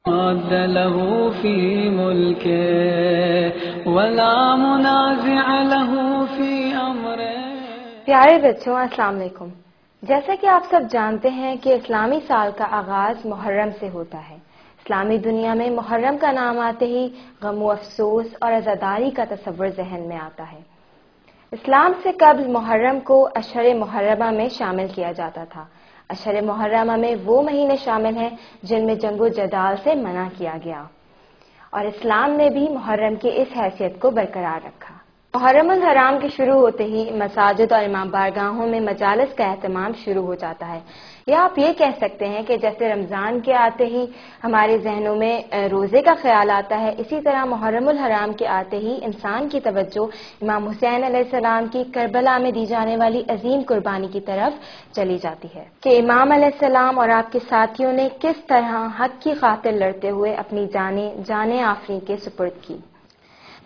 رد له في ملكه ولا منازع له في امره۔ پیارے بچوں، السلام علیکم۔ جیسا کہ آپ سب جانتے ہیں کہ اسلامی سال کا آغاز محرم سے ہوتا ہے۔ اسلامی دنیا میں محرم کا نام آتے ہی غم و افسوس اور عزاداری کا تصور ذہن میں آتا ہے۔ اسلام سے قبل محرم کو اشہر محرمہ میں شامل کیا جاتا تھا۔ اشہر محرمہ میں وہ مہینے شامل ہیں جن میں جنگ و جدال سے منع کیا گیا، اور اسلام نے بھی محرم کی اس حیثیت کو برقرار رکھا۔ محرم الحرام کے شروع ہوتے ہی مساجد اور امام بارگاہوں میں مجالس کا اہتمام شروع ہو جاتا ہے، یا آپ یہ کہہ سکتے ہیں کہ جیسے رمضان کے آتے ہی ہمارے ذہنوں میں روزے کا خیال آتا ہے، اسی طرح محرم الحرام کے آتے ہی انسان کی توجہ امام حسین علیہ السلام کی کربلا میں دی جانے والی عظیم قربانی کی طرف چلی جاتی ہے کہ امام علیہ السلام اور آپ کے ساتھیوں نے کس طرح حق کی خاطر لڑتے ہوئے اپنی جانیں آفرین کے سپرد کی۔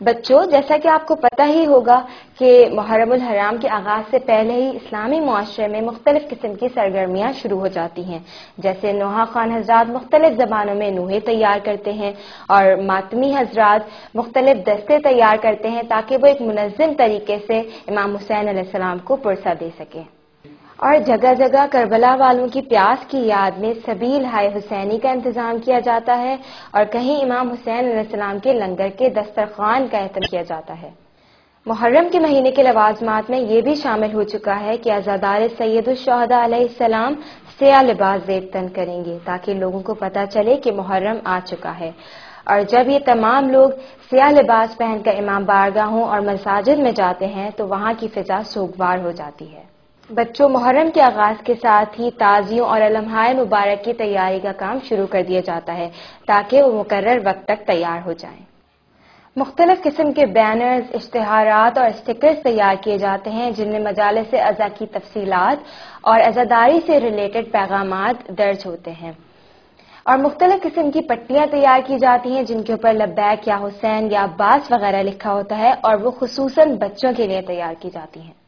بچوں، جیسا کہ آپ کو پتہ ہی ہوگا کہ محرم الحرام کے آغاز سے پہلے ہی اسلامی معاشرے میں مختلف قسم کی سرگرمیاں شروع ہو جاتی ہیں، جیسے نوحہ خوان حضرات مختلف زبانوں میں نوحے تیار کرتے ہیں اور ماتمی حضرات مختلف دستے تیار کرتے ہیں تاکہ وہ ایک منظم طریقے سے امام حسین علیہ السلام کو پرسہ دے سکیں، اور جگہ جگہ کربلا والوں کی پیاس کی یاد میں سبیل ہائے حسینی کا انتظام کیا جاتا ہے، اور کہیں امام حسین علیہ السلام کے لنگر کے دسترخوان کا اہتمام کیا جاتا ہے۔ محرم کے مہینے کے لوازمات میں یہ بھی شامل ہو چکا ہے کہ عزادار سید الشہداء علیہ السلام سیاہ لباس زیب تن کریں گے تاکہ لوگوں کو پتہ چلے کہ محرم آ چکا ہے، اور جب یہ تمام لوگ سیاہ لباس پہن کر امام بارگاہوں اور مساجد میں جاتے ہیں تو وہاں کی فضا سوگوار ہو جاتی ہے۔ بچوں، محرم کے آغاز کے ساتھ ہی تعزیوں اور لمحۂ مبارک کی تیاری کا کام شروع کر دیا جاتا ہے تاکہ وہ مقرر وقت تک تیار ہو جائیں۔ مختلف قسم کے بینرز، اشتہارات اور اسٹکرز تیار کیے جاتے ہیں جن میں مجالس عزا کی تفصیلات اور عزاداری سے ریلیٹڈ پیغامات درج ہوتے ہیں، اور مختلف قسم کی پٹیاں تیار کی جاتی ہیں جن کے اوپر لبیک یا حسین یا عباس وغیرہ لکھا ہوتا ہے، اور وہ خصوصاً بچوں کے لیے تیار کی جاتی ہیں۔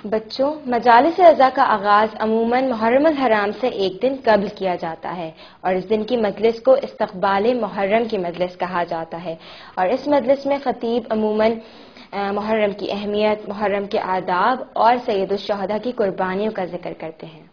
بچوں، مجالس عزا کا آغاز عموماً محرم الحرام سے ایک دن قبل کیا جاتا ہے، اور اس دن کی مجلس کو استقبال محرم کی مجلس کہا جاتا ہے، اور اس مجلس میں خطیب عموماً محرم کی اہمیت، محرم کے آداب اور سید الشہداء کی قربانیوں کا ذکر کرتے ہیں۔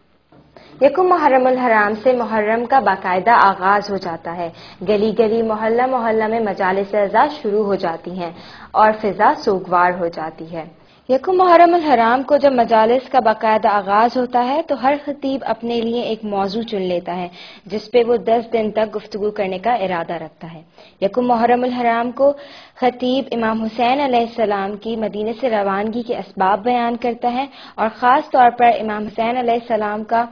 یکم محرم الحرام سے محرم کا باقاعدہ آغاز ہو جاتا ہے، گلی گلی محلہ محلہ میں مجالس عزا شروع ہو جاتی ہیں اور فضا سوگوار ہو جاتی ہے۔ یکم محرم الحرام کو جب مجالس کا باقاعدہ آغاز ہوتا ہے تو ہر خطیب اپنے لیے ایک موضوع چن لیتا ہے جس پہ وہ 10 دن تک گفتگو کرنے کا ارادہ رکھتا ہے۔ یکم محرم الحرام کو خطیب امام حسین علیہ السلام کی مدینے سے روانگی کے اسباب بیان کرتا ہے، اور خاص طور پر امام حسین علیہ السلام کا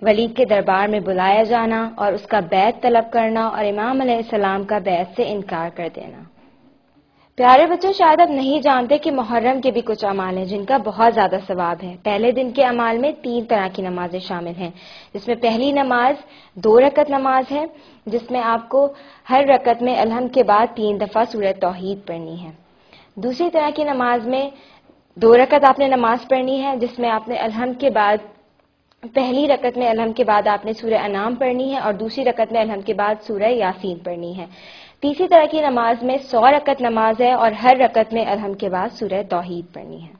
ولید کے دربار میں بلایا جانا اور اس کا بیعت طلب کرنا، اور امام علیہ السلام کا بیعت سے انکار کر دینا۔ پیارے بچوں، شاید آپ نہیں جانتے کہ محرم کے بھی کچھ اعمال ہیں جن کا بہت زیادہ ثواب ہے۔ پہلے دن کے اعمال میں 3 طرح کی نمازیں شامل ہیں، جس میں پہلی نماز 2 رکعت نماز ہے جس میں آپ کو ہر رکعت میں الحمد کے بعد 3 دفعہ سورہ توحید پڑھنی ہے۔ دوسری طرح کی نماز میں 2 رکعت آپ نے نماز پڑھنی ہے جس میں آپ نے الحمد کے بعد پہلی رکعت میں الحمد کے بعد آپ نے سورہ انعام پڑھنی ہے، اور دوسری رکعت میں الحمد کے بعد سورہ یاسین پڑھنی ہے۔ تیسری طرح کی نماز میں 100 رکعت نماز ہے اور ہر رکعت میں الحمد کے بعد سورہ توحید پڑھنی ہے۔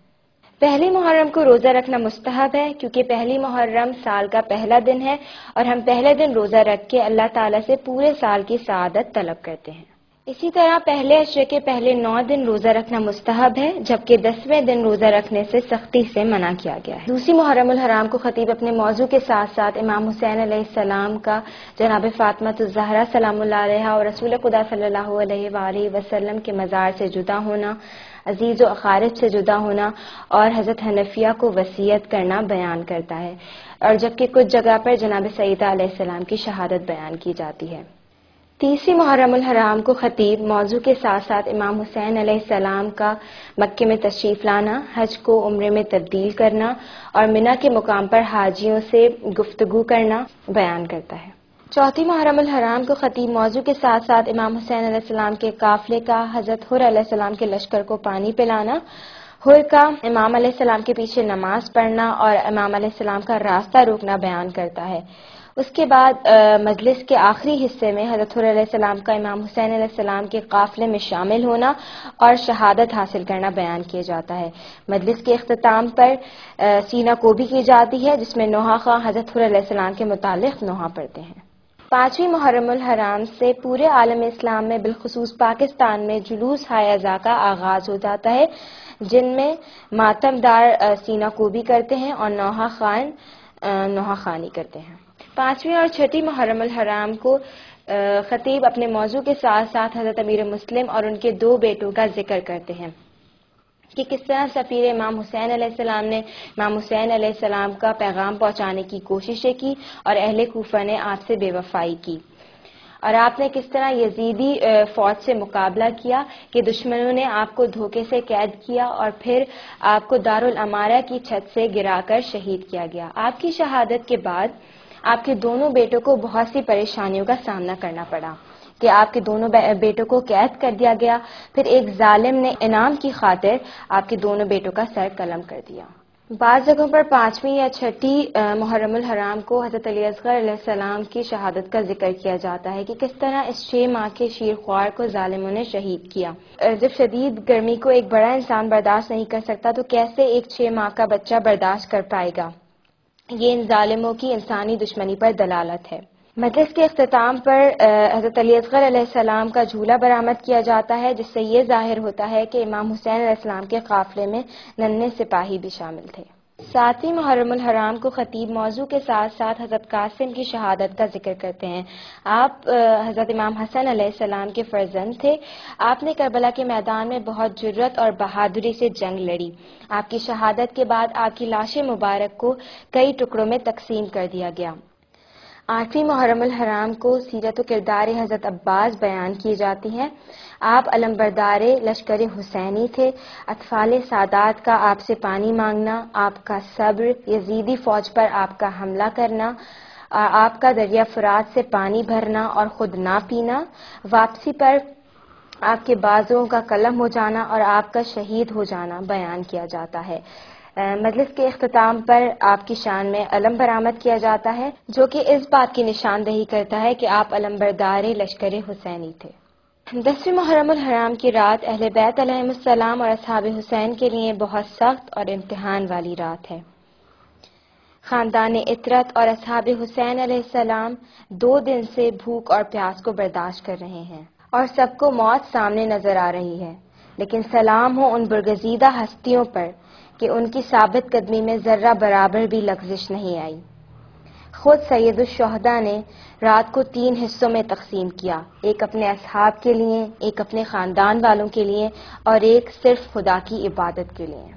پہلی محرم کو روزہ رکھنا مستحب ہے کیونکہ پہلی محرم سال کا پہلا دن ہے، اور ہم پہلے دن روزہ رکھ کے اللہ تعالیٰ سے پورے سال کی سعادت طلب کرتے ہیں۔ اسی طرح پہلے عشرے کے پہلے 9 دن روزہ رکھنا مستحب ہے، جبکہ 10ویں دن روزہ رکھنے سے سختی سے منع کیا گیا ہے۔ دوسری محرم الحرام کو خطیب اپنے موضوع کے ساتھ ساتھ امام حسین علیہ السلام کا جناب فاطمہ الزہرا سلام اللہ علیہا اور رسول خدا صلی اللہ علیہ وآلہ وسلم کے مزار سے جدا ہونا، عزیز و اقارب سے جدا ہونا اور حضرت حنفیہ کو وصیت کرنا بیان کرتا ہے، اور جبکہ کچھ جگہ پر جناب سیدہ علیہ السلام کی شہادت بیان کی جاتی ہے۔ تیسری محرم الحرام کو خطیب موضوع کے ساتھ ساتھ امام حسین علیہ السلام کا مکے میں تشریف لانا، حج کو عمرے میں تبدیل کرنا اور منی کے مقام پر حاجیوں سے گفتگو کرنا بیان کرتا ہے۔ چوتھی محرم الحرام کو خطیب موضوع کے ساتھ ساتھ امام حسین علیہ السلام کے قافلے کا حضرت حر علیہ السلام کے لشکر کو پانی پلانا، حر کا امام علیہ السلام کے پیچھے نماز پڑھنا اور امام علیہ السلام کا راستہ روکنا بیان کرتا ہے۔ اس کے بعد مجلس کے آخری حصے میں حضرت حر علیہ السلام کا امام حسین علیہ السلام کے قافلے میں شامل ہونا اور شہادت حاصل کرنا بیان کیا جاتا ہے۔ مجلس کے اختتام پر سینہ کوبی کی جاتی ہے، جس میں نوحہ خواں حضرت حر علیہ السلام کے متعلق نوحہ پڑھتے ہیں۔ 5ویں محرم الحرام سے پورے عالم اسلام میں بالخصوص پاکستان میں جلوس ہائے عزا کا آغاز ہو جاتا ہے، جن میں ماتم دار سینہ کوبی کرتے ہیں اور نوحہ خوان نوحہ خوانی کرتے ہیں۔ 5ویں اور 6ٹھی محرم الحرام کو خطیب اپنے موضوع کے ساتھ ساتھ حضرت امیر مسلم اور ان کے 2 بیٹوں کا ذکر کرتے ہیں کہ کس طرح سفیر امام حسین علیہ السلام نے امام حسین علیہ السلام کا پیغام پہنچانے کی کوششیں کی اور اہل کوفہ نے آپ سے بے وفائی کی، اور آپ نے کس طرح یزیدی فوج سے مقابلہ کیا کہ دشمنوں نے آپ کو دھوکے سے قید کیا اور پھر آپ کو دارالامارہ کی چھت سے گرا کر شہید کیا گیا۔ آپ کی شہادت کے بعد آپ کے دونوں بیٹوں کو بہت سی پریشانیوں کا سامنا کرنا پڑا کہ آپ کے دونوں بیٹوں کو قید کر دیا گیا، پھر ایک ظالم نے انعام کی خاطر آپ کے دونوں بیٹوں کا سر قلم کر دیا۔ بعض جگہوں پر 5ویں یا 6ٹھی محرم الحرام کو حضرت علی اصغر علیہ السلام کی شہادت کا ذکر کیا جاتا ہے کہ کس طرح اس 6 ماہ کے شیر خوار کو ظالموں نے شہید کیا۔ جب شدید گرمی کو ایک بڑا انسان برداشت نہیں کر سکتا تو کیسے ایک 6 ماہ کا بچہ برداشت کر پائے گا؟ یہ ان ظالموں کی انسانی دشمنی پر دلالت ہے۔ مجلس کے اختتام پر حضرت علی اصغر علیہ السلام کا جھولا برآمد کیا جاتا ہے، جس سے یہ ظاہر ہوتا ہے کہ امام حسین علیہ السلام کے قافلے میں ننھے سپاہی بھی شامل تھے۔ 7ویں محرم الحرام کو خطیب موضوع کے ساتھ ساتھ حضرت قاسم کی شہادت کا ذکر کرتے ہیں۔ آپ حضرت امام حسن علیہ السلام کے فرزند تھے۔ آپ نے کربلا کے میدان میں بہت جرأت اور بہادری سے جنگ لڑی۔ آپ کی شہادت کے بعد آپ کی لاش مبارک کو کئی ٹکڑوں میں تقسیم کر دیا گیا۔ 8ویں محرم الحرام کو سیرت و کردار حضرت عباس بیان کی جاتی ہے۔ آپ علمبردار لشکر حسینی تھے۔ اطفال سادات کا آپ سے پانی مانگنا، آپ کا صبر، یزیدی فوج پر آپ کا حملہ کرنا، آپ کا دریا فرات سے پانی بھرنا اور خود نہ پینا، واپسی پر آپ کے بازوؤں کا قلم ہو جانا اور آپ کا شہید ہو جانا بیان کیا جاتا ہے۔ مجلس کے اختتام پر آپ کی شان میں علم برآمد کیا جاتا ہے، جو کہ اس بات کی نشاندہی کرتا ہے کہ آپ علمبردار لشکر حسینی تھے۔ 10ویں محرم الحرام کی رات اہل بیت علیہم السلام اور اصحاب حسین کے لیے بہت سخت اور امتحان والی رات ہے۔ خاندان عطرت اور اصحاب حسین علیہ السلام 2 دن سے بھوک اور پیاس کو برداشت کر رہے ہیں اور سب کو موت سامنے نظر آ رہی ہے، لیکن سلام ہو ان برگزیدہ ہستیوں پر کہ ان کی ثابت قدمی میں ذرہ برابر بھی لغزش نہیں آئی۔ خود سید الشہداء نے رات کو 3 حصوں میں تقسیم کیا، ایک اپنے اصحاب کے لیے، ایک اپنے خاندان والوں کے لیے اور ایک صرف خدا کی عبادت کے لیے۔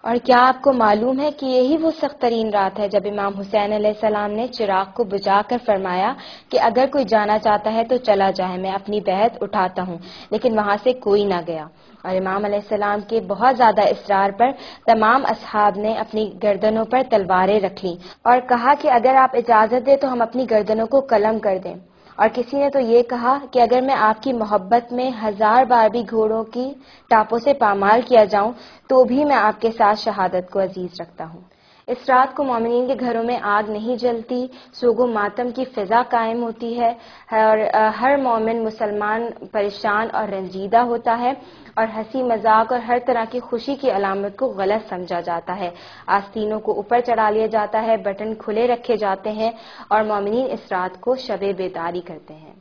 اور کیا آپ کو معلوم ہے کہ یہی وہ سخت ترین رات ہے جب امام حسین علیہ السلام نے چراغ کو بجھا کر فرمایا کہ اگر کوئی جانا چاہتا ہے تو چلا جائے، میں اپنی بیعت اٹھاتا ہوں، لیکن وہاں سے کوئی نہ گیا۔ اور امام علیہ السلام کے بہت زیادہ اصرار پر تمام اصحاب نے اپنی گردنوں پر تلواریں رکھ لیں اور کہا کہ اگر آپ اجازت دیں تو ہم اپنی گردنوں کو قلم کر دیں، اور کسی نے تو یہ کہا کہ اگر میں آپ کی محبت میں 1000 بار بھی گھوڑوں کی ٹاپوں سے پامال کیا جاؤں تو بھی میں آپ کے ساتھ شہادت کو عزیز رکھتا ہوں۔ اس رات کو مومنین کے گھروں میں آگ نہیں جلتی، سوگ و ماتم کی فضا قائم ہوتی ہے اور ہر مومن مسلمان پریشان اور رنجیدہ ہوتا ہے اور ہنسی مذاق اور ہر طرح کی خوشی کی علامت کو غلط سمجھا جاتا ہے۔ آستینوں کو اوپر چڑھا لیا جاتا ہے، بٹن کھلے رکھے جاتے ہیں اور مومنین اس رات کو شب بیداری کرتے ہیں۔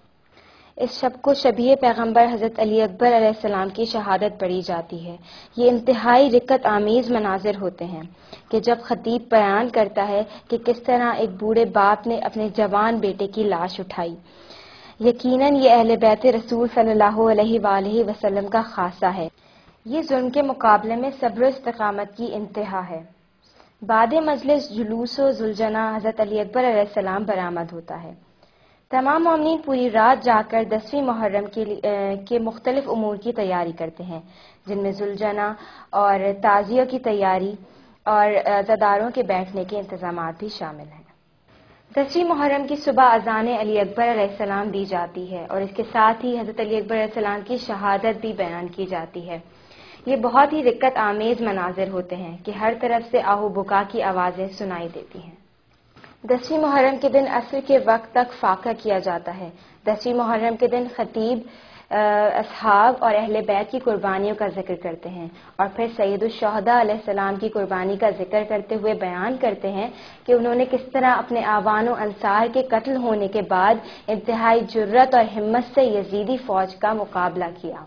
اس شب کو شبیہ پیغمبر حضرت علی اکبر علیہ السلام کی شہادت پڑھی جاتی ہے۔ یہ انتہائی رقت آمیز مناظر ہوتے ہیں کہ جب خطیب بیان کرتا ہے کہ کس طرح ایک بوڑھے باپ نے اپنے جوان بیٹے کی لاش اٹھائی۔ یقیناً یہ اہل بیت رسول صلی اللہ علیہ وآلہ وسلم کا خاصہ ہے۔ یہ ظلم کے مقابلے میں صبر و استقامت کی انتہا ہے۔ بعد مجلس جلوس و ذوالجناح حضرت علی اکبر علیہ السلام برآمد ہوتا ہے۔ تمام مومنین پوری رات جا کر 10ویں محرم کے مختلف امور کی تیاری کرتے ہیں، جن میں ذوالجناح اور تعزیہ کی تیاری اور عزاداروں کے بیٹھنے کے انتظامات بھی شامل ہیں۔ 10ویں محرم کی صبح اذان علی اکبر علیہ السلام دی جاتی ہے اور اس کے ساتھ ہی حضرت علی اکبر علیہ السلام کی شہادت بھی بیان کی جاتی ہے۔ یہ بہت ہی رقت آمیز مناظر ہوتے ہیں کہ ہر طرف سے آہ و بکا کی آوازیں سنائی دیتی ہیں۔ 10ویں محرم کے دن عصر کے وقت تک فاقہ کیا جاتا ہے۔ 10ویں محرم کے دن خطیب اصحاب اور اہل بیت کی قربانیوں کا ذکر کرتے ہیں اور پھر سید الشہداء علیہ السلام کی قربانی کا ذکر کرتے ہوئے بیان کرتے ہیں کہ انہوں نے کس طرح اپنے آوان و انصار کے قتل ہونے کے بعد انتہائی جرت اور ہمت سے یزیدی فوج کا مقابلہ کیا،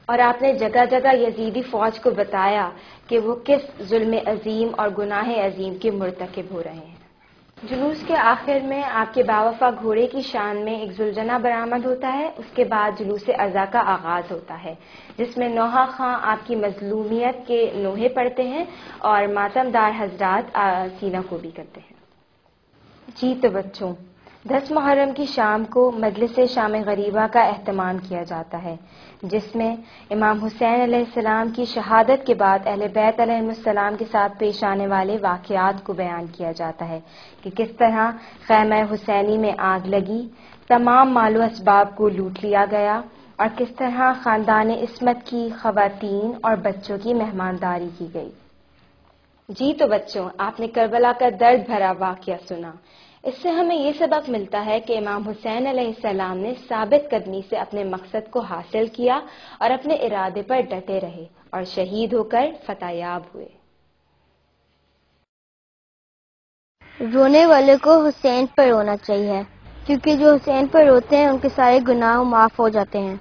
اور آپ نے جگہ جگہ یزیدی فوج کو بتایا کہ وہ کس ظلم عظیم اور گناہ عظیم کے مرتکب ہو رہے ہیں۔ جلوس کے آخر میں آپ کے باوفا گھوڑے کی شان میں ایک ذوالجناح برآمد ہوتا ہے۔ اس کے بعد جلوس عزا کا آغاز ہوتا ہے، جس میں نوحہ خاں آپ کی مظلومیت کے نوحے پڑھتے ہیں اور ماتم دار حضرات سینہ کو بھی کرتے ہیں۔ جی تو بچوں، 10 محرم کی شام کو مجلس شام غریبہ کا اہتمام کیا جاتا ہے، جس میں امام حسین علیہ السلام کی شہادت کے بعد اہل بیت علیہ السلام کے ساتھ پیش آنے والے واقعات کو بیان کیا جاتا ہے کہ کس طرح خیمہ حسینی میں آگ لگی، تمام مال و اسباب کو لوٹ لیا گیا، اور کس طرح خاندان عصمت کی خواتین اور بچوں کی مہمانداری کی گئی۔ جی تو بچوں، آپ نے کربلا کا درد بھرا واقعہ سنا۔ اس سے ہمیں یہ سبق ملتا ہے کہ امام حسین علیہ السلام نے ثابت قدمی سے اپنے مقصد کو حاصل کیا اور اپنے ارادے پر ڈٹے رہے اور شہید ہو کر فتح یاب ہوئے۔ رونے والے کو حسین پر رونا چاہیے، کیونکہ جو حسین پر روتے ہیں ان کے سارے گناہ معاف ہو جاتے ہیں۔